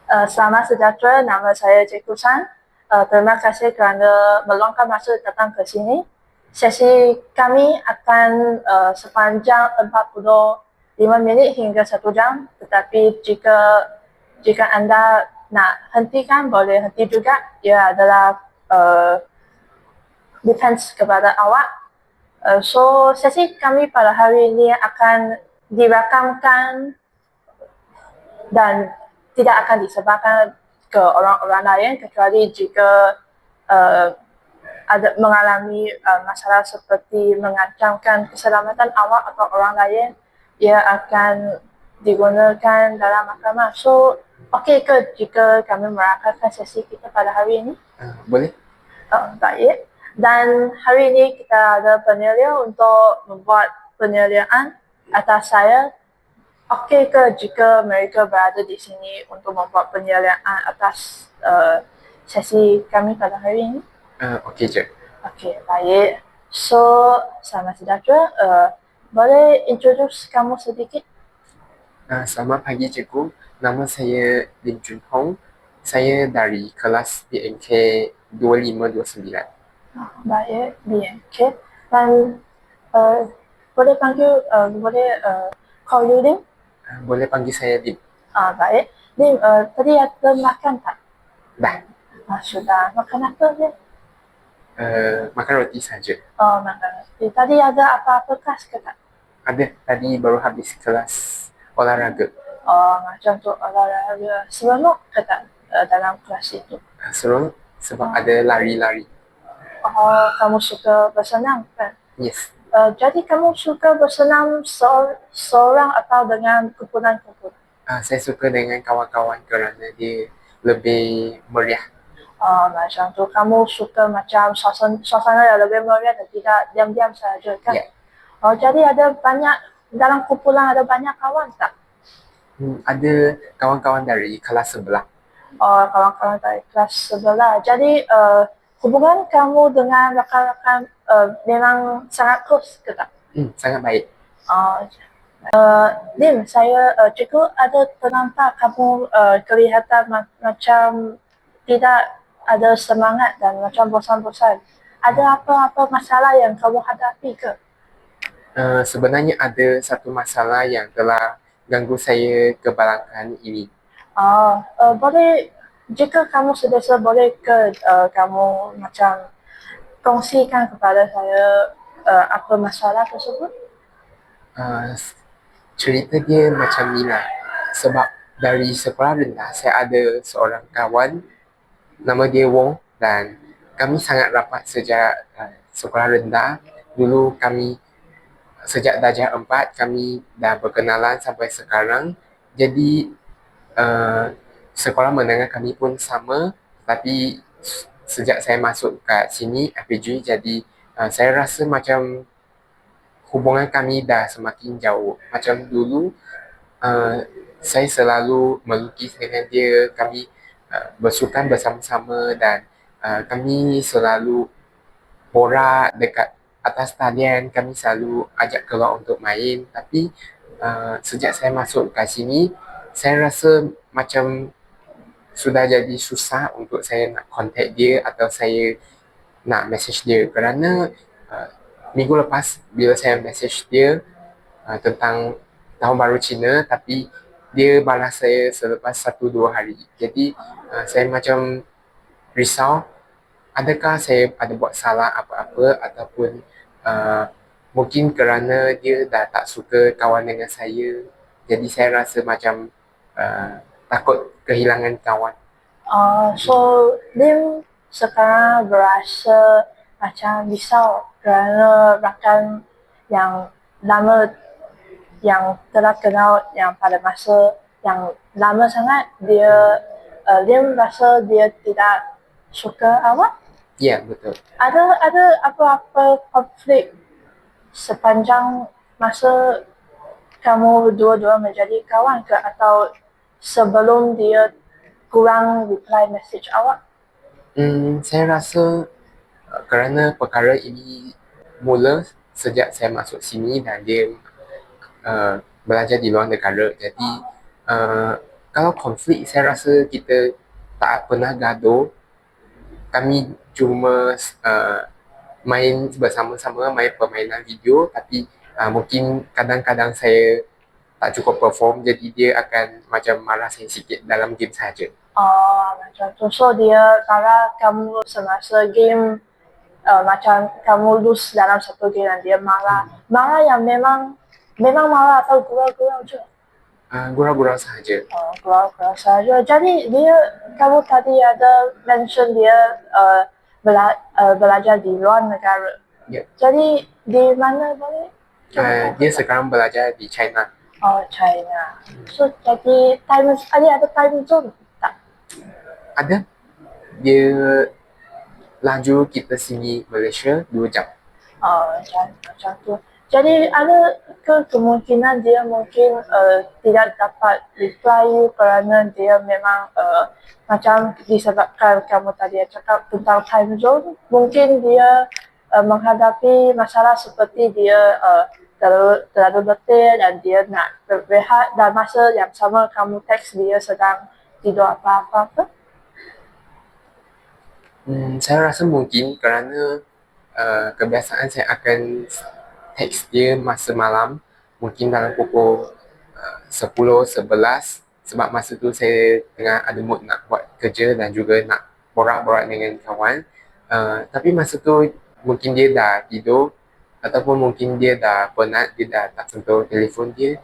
Selamat sejahtera, nama saya Cikgu San. Terima kasih kerana meluangkan masa datang ke sini. Sesi kami akan sepanjang 45 minit hingga 1 jam. Tetapi jika anda nak hentikan, boleh henti juga. Ia adalah depends kepada awak. So, sesi kami pada hari ini akan dirakamkan dan tidak akan disebarkan ke orang-orang lain kecuali jika ada mengalami masalah seperti mengancamkan keselamatan awak atau orang lain, ia akan digunakan dalam mahkamah. So, okey ke jika kami merakamkan sesi kita pada hari ini? Boleh. Baik. Dan hari ini kita ada penelia untuk membuat penelian atas saya. Okey ke jika mereka berada di sini untuk membuat penilaian atas sesi kami pada hari ini? Okey je. Okey, baik. So, selamat sejahtera. Boleh introduce kamu sedikit? Selamat pagi cikgu. Nama saya Lim Jun Hong. Saya dari kelas BMK 2529. Baik, BMK. Dan boleh panggil, boleh call you Lim? Boleh panggil saya Lim. Baik. Lim, tadi ada makan tak? Dah. Sudah. Makan apa dia? Makan roti saja. Makan roti. Tadi ada apa-apa kelas ke tak? Ada. Tadi baru habis kelas olahraga. Macam tu olahraga. Seronok ke tak dalam kelas itu? Seronok sebab ada lari-lari. Kamu suka bersenam kan? Yes. Jadi kamu suka bersenam seorang atau dengan kumpulan-kumpulan? Saya suka dengan kawan-kawan kerana dia lebih meriah. Macam tu. Kamu suka macam suasana yang lebih meriah dan tidak diam-diam saja kan? Yeah. Jadi ada banyak, dalam kumpulan ada banyak kawan tak? Ada kawan-kawan dari kelas sebelah. Kawan-kawan dari kelas sebelah. Jadi hubungan kamu dengan rakan-rakan memang sangat close ke tak? Sangat baik. Lim, cikgu ada ternampak kamu kelihatan macam tidak ada semangat dan macam bosan-bosan. Ada apa-apa masalah yang kamu hadapi ke? Sebenarnya ada satu masalah yang telah ganggu saya kebelakangan ini. Boleh, jika kamu sediasa, boleh ke kamu macam kongsikan kepada saya apa masalah tersebut? Cerita dia macam ni lah. Sebab dari sekolah rendah, saya ada seorang kawan, nama dia Wong, dan kami sangat rapat sejak sekolah rendah. Dulu kami, sejak darjah 4, kami dah berkenalan sampai sekarang. Jadi, sekolah menengah kami pun sama, tapi sejak saya masuk kat sini, FPG, jadi saya rasa macam hubungan kami dah semakin jauh. Macam dulu, saya selalu melukis dengan dia, kami bersukan bersama-sama dan kami selalu borak dekat atas talian, kami selalu ajak keluar untuk main. Tapi sejak saya masuk kat sini, saya rasa macam sudah jadi susah untuk saya nak contact dia atau saya nak message dia kerana minggu lepas bila saya message dia tentang Tahun Baru Cina, tapi dia balas saya selepas 1-2 hari. Jadi saya macam risau, adakah saya ada buat salah apa-apa ataupun mungkin kerana dia dah tak suka kawan dengan saya. Jadi saya rasa macam takut kehilangan kawan. So, Lim sekarang berasa macam risau kerana rakan yang lama, yang telah kenal yang pada masa yang lama sangat, Lim rasa dia tidak suka awak? Ya, betul. Ada apa-apa konflik sepanjang masa kamu dua-dua menjadi kawan ke, atau sebelum dia kurang reply message awak? Saya rasa kerana perkara ini mula sejak saya masuk sini dan dia belajar di luar negara. Jadi kalau konflik saya rasa kita tak pernah gaduh. Kami cuma main bersama-sama, main permainan video, tapi mungkin kadang-kadang saya tak cukup perform, jadi dia akan macam marah saya sikit dalam game saja. Macam tu. So dia marah kamu semasa game, macam kamu lose dalam satu game dan dia marah. Marah yang memang marah atau gurau-gurau je? Gurau-gurau sahaja. Gurau-gurau saja. Jadi kamu tadi ada mention dia belajar di luar negara. Ya. Jadi di mana boleh? Dia sekarang belajar di China. China. So jadi ada time zone tak? Ada. Dia laju kita sini Malaysia 2 jam. Macam tu. Jadi ada ke kemungkinan dia mungkin tidak dapat reply you kerana dia memang macam disebabkan kamu tadi cakap tentang time zone, mungkin dia menghadapi masalah seperti dia terlalu letih dan dia nak berehat, dan masa yang sama kamu teks dia sedang tidur apa-apa ke? Saya rasa mungkin kerana kebiasaan saya akan teks dia masa malam, mungkin dalam pukul 10, 11, sebab masa tu saya tengah ada mood nak buat kerja dan juga nak borak-borak dengan kawan. Tapi masa tu mungkin dia dah tidur ataupun mungkin dia dah penat, dia dah tak sentuh telefon dia.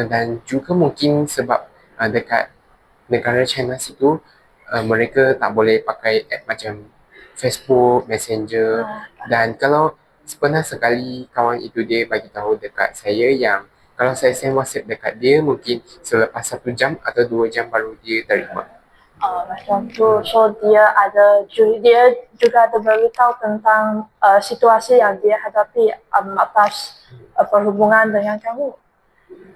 Dan juga mungkin sebab dekat negara China situ mereka tak boleh pakai app macam Facebook, Messenger. Dan kalau pernah sekali kawan itu dia bagi tahu dekat saya yang kalau saya send WhatsApp dekat dia, mungkin selepas 1 jam atau 2 jam baru dia terima. Macam tu. So dia juga ada beritahu tentang situasi yang dia hadapi atas perhubungan dengan kamu.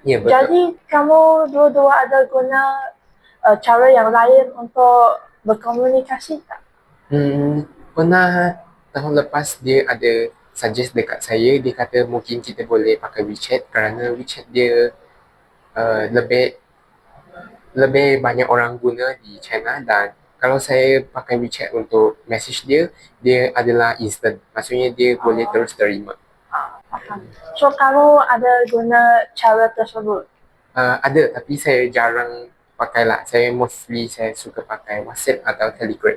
Ya, betul. Jadi kamu dua-dua ada guna cara yang lain untuk berkomunikasi tak? Pernah tahun lepas dia ada suggest dekat saya, dia kata mungkin kita boleh pakai WeChat kerana WeChat dia lebih banyak orang guna di China, dan kalau saya pakai WeChat untuk message dia, dia adalah instant. Maksudnya dia boleh terus terima. Faham. So kamu ada guna cara tersebut? Ada, tapi saya jarang pakai lah. Saya suka pakai WhatsApp atau Telegram.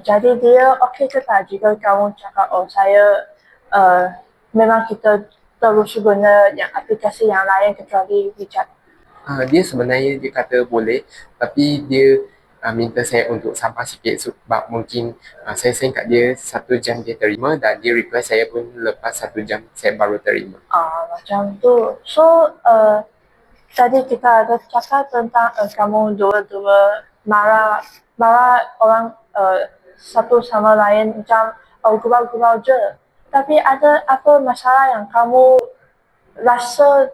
Jadi dia okey ke tak jika kamu cakap saya memang kita terus guna yang aplikasi yang lain kecuali WeChat? Dia sebenarnya dia kata boleh, tapi dia minta saya untuk sabar sikit sebab mungkin saya send kat dia 1 jam dia terima, dan dia reply saya pun lepas 1 jam saya baru terima. Macam tu. So tadi kita ada cakap tentang kamu dua-dua marah orang satu sama lain macam gurau-gurau je. Tapi ada apa masalah yang kamu rasa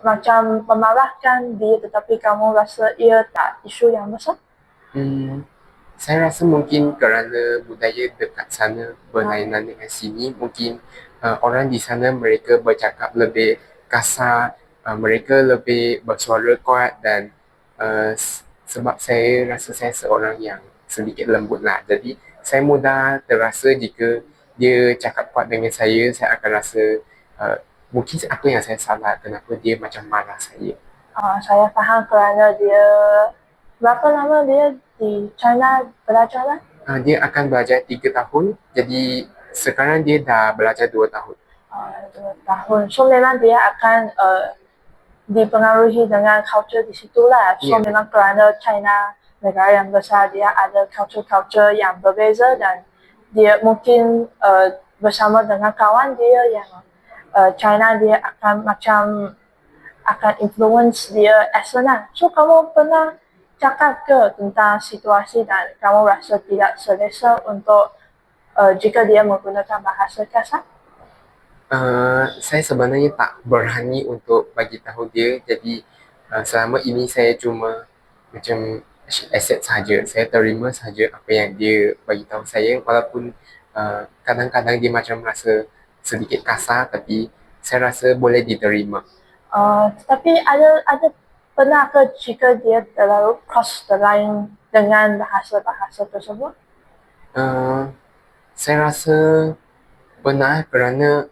macam memarahkan dia tetapi kamu rasa ia tak isu yang besar? Saya rasa mungkin kerana budaya dekat sana berlainan dengan sini, mungkin orang di sana mereka bercakap lebih kasar, mereka lebih bersuara kuat, dan sebab saya rasa saya seorang yang sedikit lembut lah. Jadi saya mudah terasa jika dia cakap kuat dengan saya akan rasa mungkin apa yang saya salah, kenapa dia macam marah saya. Saya faham kerana dia berapa lama dia di China belajar lah? Dia akan belajar 3 tahun, jadi sekarang dia dah belajar 2 tahun. 2 tahun. So memang dia akan dipengaruhi dengan culture di situ lah. So memang kerana China negara yang besar, dia ada culture yang berbeza, dan dia mungkin bersama dengan kawan dia yang China, dia akan influence dia accent lah. So kamu pernah cakap ke tentang situasi dan kamu rasa tidak selesa untuk jika dia menggunakan bahasa kasar? Saya sebenarnya tak berani untuk bagi tahu dia, jadi selama ini saya cuma macam accept saja. Saya terima saja apa yang dia bagi tahu saya, walaupun kadang-kadang dia macam rasa sedikit kasar, tapi saya rasa boleh diterima. Tapi ada pernah ke jika dia terlalu cross the line dengan bahasa-bahasa tersebut? Saya rasa pernah kerana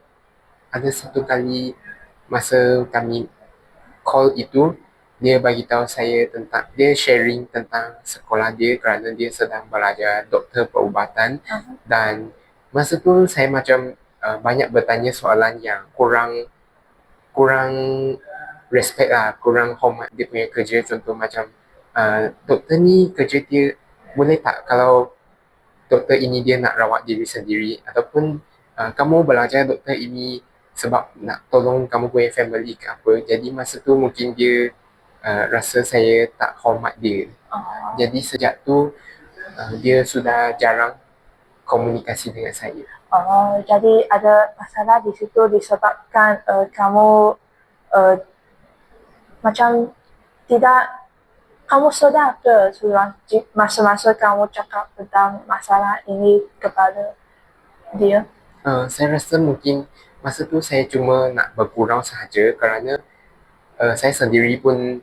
ada satu kali masa kami call itu, dia bagi tahu saya tentang, dia sharing tentang sekolah dia kerana dia sedang belajar doktor perubatan. Dan masa tu saya macam banyak bertanya soalan yang kurang respect lah, kurang hormat dia punya kerja. Contoh macam doktor ni kerja dia boleh tak kalau doktor ini dia nak rawat diri sendiri, ataupun kamu belajar doktor ini sebab nak tolong kamu punya family ke apa. Jadi masa tu mungkin dia rasa saya tak hormat dia. Jadi sejak tu dia sudah jarang komunikasi dengan saya. Oh, jadi ada masalah di situ disebabkan kamu macam tidak, kamu sedar ke masa-masa kamu cakap tentang masalah ini kepada dia? Saya rasa mungkin masa tu saya cuma nak bergurau sahaja kerana saya sendiri pun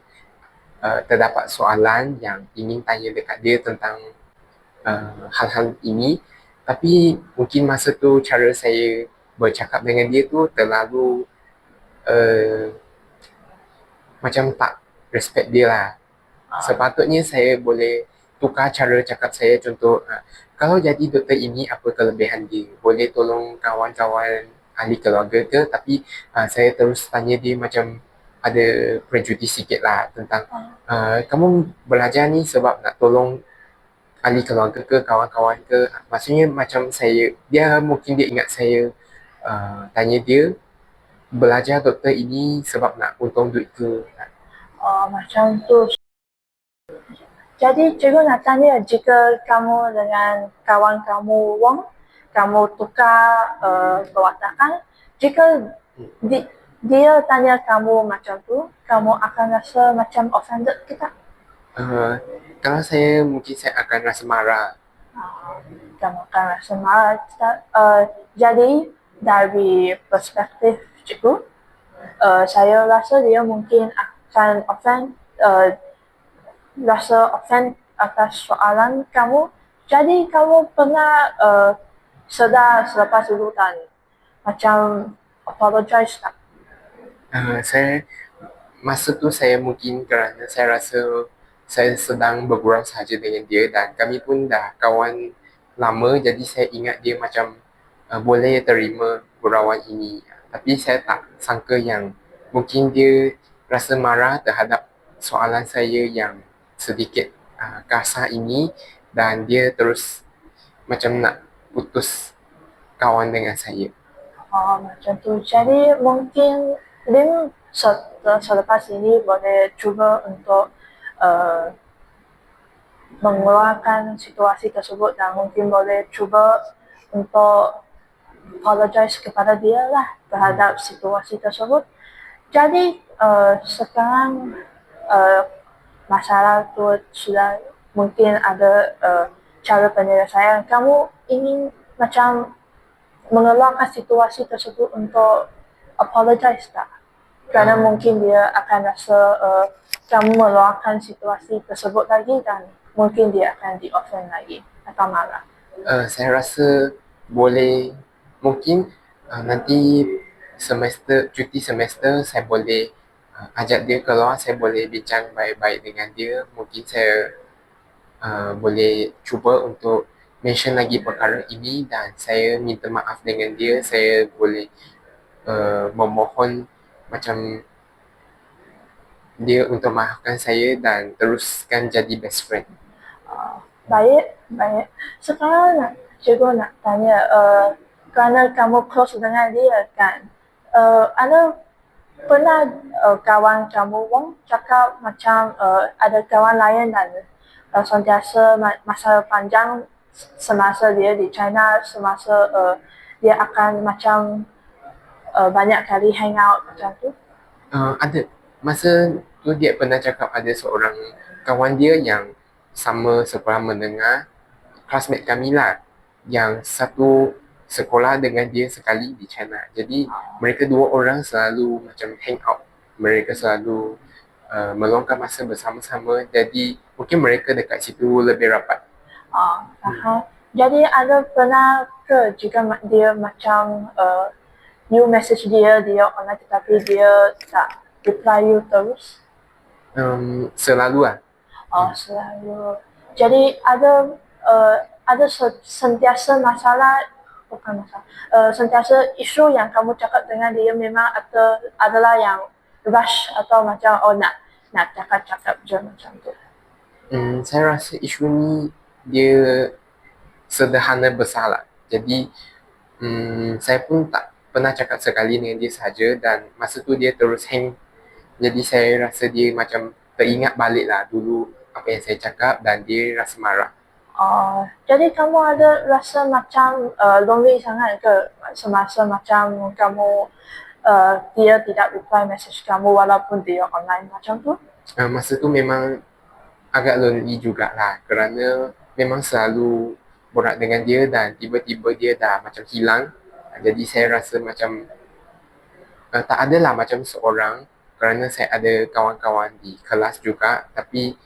terdapat soalan yang ingin tanya dekat dia tentang hal-hal ini. Tapi mungkin masa tu cara saya bercakap dengan dia tu terlalu macam tak respect dia lah. Sepatutnya saya boleh tukar cara cakap saya. Contoh, kalau jadi doktor ini apa kelebihan dia? Boleh tolong kawan-kawan ahli keluarga ke? Tapi saya terus tanya dia macam ada prejudis sikit lah tentang kamu belajar ni sebab nak tolong ahli keluarga ke, kawan-kawan ke. Maksudnya macam saya, dia mungkin dia ingat saya tanya dia belajar doktor ini sebab nak untung duit ke. Oh, macam tu. Jadi cikgu nak tanya, jika kamu dengan kawan kamu Wong, kamu tukar perwatakan, jika dia tanya kamu macam tu, kamu akan rasa macam offended ke tak? Kalau saya, mungkin saya akan rasa marah. Kamu akan rasa marah. Jadi dari perspektif cikgu, saya rasa dia mungkin akan rasa offend atas soalan kamu. Jadi kamu pernah sedar selepas urutan macam apologize tak? Saya masa tu saya mungkin kerana saya rasa saya sedang bergurau sahaja dengan dia dan kami pun dah kawan lama, jadi saya ingat dia macam boleh terima gurauan ini. Tapi saya tak sangka yang mungkin dia rasa marah terhadap soalan saya yang sedikit kasar ini dan dia terus macam nak putus kawan dengan saya. Oh, macam tu. Jadi mungkin Lim selepas ini boleh cuba untuk mengeluarkan situasi tersebut dan mungkin boleh cuba untuk apologize kepada dia lah terhadap situasi tersebut. Jadi sekarang masalah tu sudah mungkin ada cara penyelesaian. Kamu ingin macam mengeluarkan situasi tersebut untuk apologize tak? Kerana mungkin dia akan rasa kamu mengeluarkan situasi tersebut lagi dan mungkin dia akan di-offend lagi atau marah. Saya rasa boleh, mungkin nanti cuti semester saya boleh ajak dia keluar, saya boleh bincang baik-baik dengan dia. Mungkin saya boleh cuba untuk mention lagi perkara ini dan saya minta maaf dengan dia. Saya boleh memohon macam dia untuk maafkan saya dan teruskan jadi best friend. Baik. Sekarang cikgu nak tanya, kerana kamu close dengan dia kan, ada pernah kawan kamu Wong cakap macam ada kawan lain dan sentiasa masa panjang semasa dia di China, semasa dia akan macam banyak kali hang out macam tu? Ada. Masa tu dia pernah cakap ada seorang kawan dia yang sama sekolah menengah, classmate kami lah, yang satu sekolah dengan dia sekali di China. Jadi mereka dua orang selalu macam hang out. Mereka selalu meluangkan masa bersama-sama. Jadi mungkin mereka dekat situ lebih rapat. Faham. Jadi ada pernah ke jika dia macam you message dia online tetapi dia tak reply you terus? Selalu lah. Selalu. Jadi ada sentiasa masalah, bukan masalah, sentiasa isu yang kamu cakap dengan dia memang adalah yang rush atau macam nak cakap je macam tu. Saya rasa isu ni dia sederhana besar lah. Jadi saya pun tak pernah cakap sekali dengan dia saja dan masa tu dia terus hang. Jadi saya rasa dia macam teringat balik lah dulu apa yang saya cakap dan dia rasa marah. Jadi kamu ada rasa macam lonely sangat ke semasa macam kamu dia tidak reply message kamu walaupun dia online macam tu? Masa tu memang agak lonely jugalah kerana memang selalu borak dengan dia dan tiba-tiba dia dah macam hilang. Jadi saya rasa macam tak adalah macam seorang kerana saya ada kawan-kawan di kelas juga tapi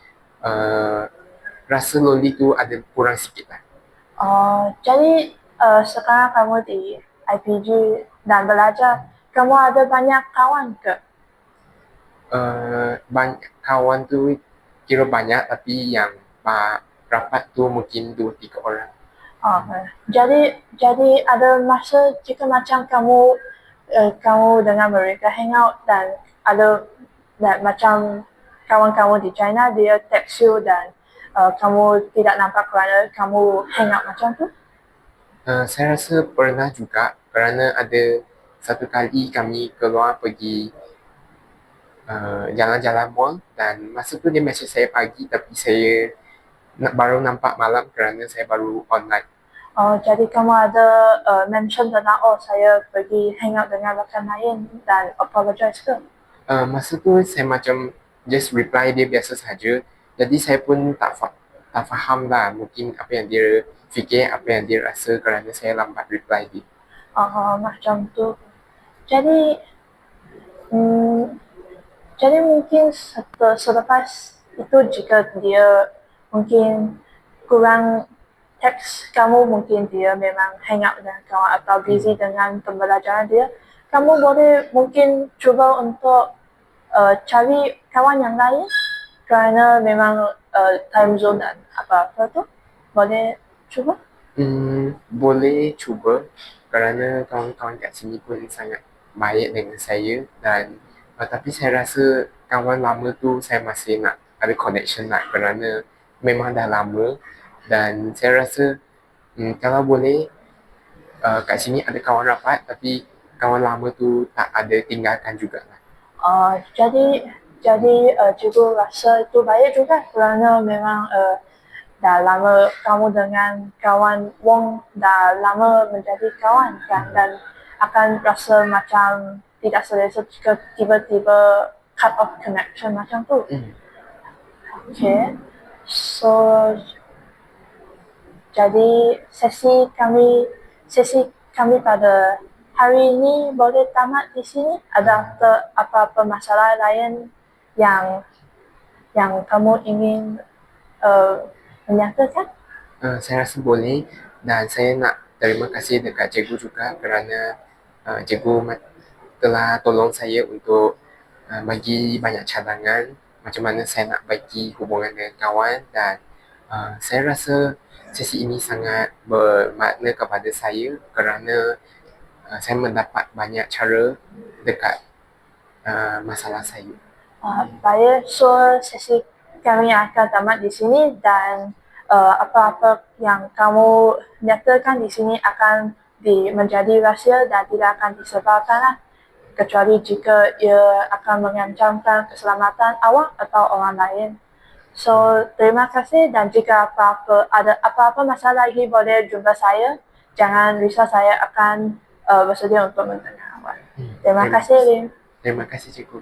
rasa lonely tu ada kurang sikit lah. Jadi sekarang kamu di IPG dan belajar, kamu ada banyak kawan ke? Banyak kawan tu kira banyak tapi yang rapat tu mungkin 2-3 orang. Jadi ada masa jika macam kamu dengan mereka hangout dan ada macam kawan-kawan di China dia text you dan kamu tidak nampak kerana kamu hangout macam tu? Saya rasa pernah juga kerana ada satu kali kami keluar pergi jalan-jalan mall dan masa tu dia message saya pagi tapi saya baru nampak malam kerana saya baru online. Jadi kamu ada mention tentang saya pergi hangout dengan rakan lain dan apologize ke? Masa tu saya macam just reply dia biasa saja. Jadi saya pun tak faham lah mungkin apa yang dia fikir, apa yang dia rasa kerana saya lambat reply dia. Macam tu. Jadi mungkin selepas itu jika dia mungkin kurang teks kamu, mungkin dia memang hangout dengan kawan atau busy dengan pembelajaran dia, kamu boleh mungkin cuba untuk cari kawan yang lain kerana memang time zone dan apa-apa tu. Boleh cuba? Boleh cuba kerana kawan-kawan kat sini pun sangat baik dengan saya dan tapi saya rasa kawan lama tu saya masih nak ada connection lah kerana memang dah lama dan saya rasa kalau boleh kat sini ada kawan rapat tapi kawan lama tu tak ada tinggalkan jugalah. Jadi cikgu rasa itu baik juga kerana memang dah lama kamu dengan kawan Wong dah lama menjadi kawan kan dan akan rasa macam tidak selesa jika tiba-tiba cut off connection macam tu. Okay. So jadi sesi kami pada hari ini boleh tamat di sini. Ada apa-apa masalah lain yang kamu ingin menyatakan? Saya rasa boleh dan saya nak terima kasih dekat cikgu juga kerana cikgu telah tolong saya untuk bagi banyak cadangan macam mana saya nak bagi hubungan dengan kawan dan saya rasa sesi ini sangat bermakna kepada saya kerana saya mendapat banyak cara dekat masalah saya. Baik, so sesi kami akan tamat di sini dan apa-apa yang kamu nyatakan di sini akan menjadi rahsia dan tidak akan disebarkan lah, kecuali jika ia akan mengancamkan keselamatan awak atau orang lain. So, terima kasih dan jika ada apa-apa masalah lagi boleh jumpa saya. Jangan risau, saya akan bersedia untuk mendengar awak. Terima kasih, Lim. Terima kasih, cikgu.